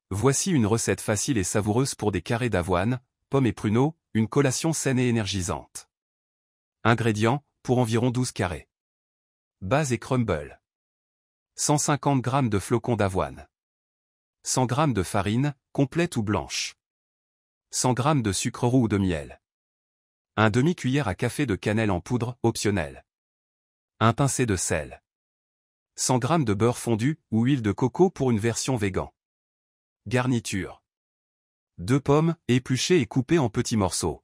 Voici une recette facile et savoureuse pour des carrés d'avoine, pommes et pruneaux, une collation saine et énergisante. Ingrédients, pour environ 12 carrés. Base et crumble. 150 g de flocons d'avoine. 100 g de farine, complète ou blanche. 100 g de sucre roux ou de miel. Un demi-cuillère à café de cannelle en poudre, optionnel. Un pincé de sel. 100 g de beurre fondu ou huile de coco pour une version végan. Garniture. 2 pommes, épluchées et coupées en petits morceaux.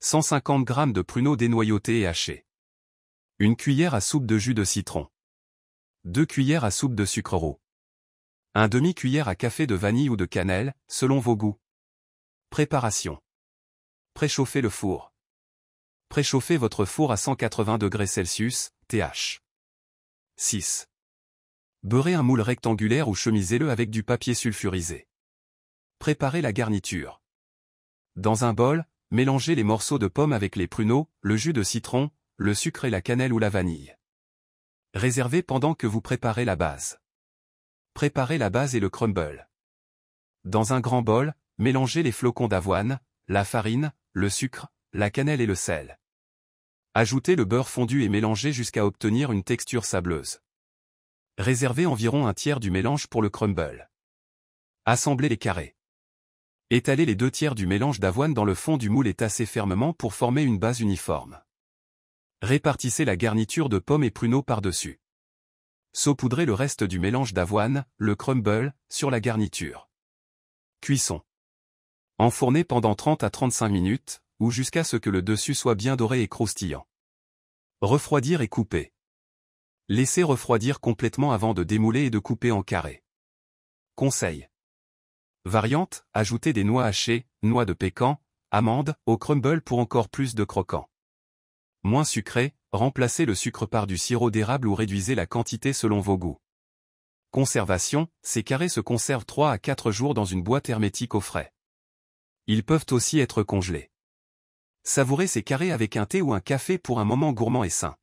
150 g de pruneaux dénoyautés et hachés. 1 cuillère à soupe de jus de citron. 2 cuillères à soupe de sucre roux. Un demi-cuillère à café de vanille ou de cannelle, selon vos goûts. Préparation. Préchauffez le four. Préchauffez votre four à 180 degrés Celsius, TH. 6. Beurrez un moule rectangulaire ou chemisez-le avec du papier sulfurisé. Préparez la garniture. Dans un bol, mélangez les morceaux de pommes avec les pruneaux, le jus de citron, le sucre et la cannelle ou la vanille. Réservez pendant que vous préparez la base. Préparez la base et le crumble. Dans un grand bol, mélangez les flocons d'avoine, la farine, le sucre, la cannelle et le sel. Ajoutez le beurre fondu et mélangez jusqu'à obtenir une texture sableuse. Réservez environ un tiers du mélange pour le crumble. Assemblez les carrés. Étalez les 2 tiers du mélange d'avoine dans le fond du moule et tassez fermement pour former une base uniforme. Répartissez la garniture de pommes et pruneaux par-dessus. Saupoudrez le reste du mélange d'avoine, le crumble, sur la garniture. Cuisson. Enfournez pendant 30 à 35 minutes, ou jusqu'à ce que le dessus soit bien doré et croustillant. Refroidir et couper. Laissez refroidir complètement avant de démouler et de couper en carrés. Conseil. Variante, ajoutez des noix hachées, noix de pécan, amandes, au crumble pour encore plus de croquant. Moins sucré, remplacez le sucre par du sirop d'érable ou réduisez la quantité selon vos goûts. Conservation, ces carrés se conservent 3 à 4 jours dans une boîte hermétique au frais. Ils peuvent aussi être congelés. Savourez ces carrés avec un thé ou un café pour un moment gourmand et sain.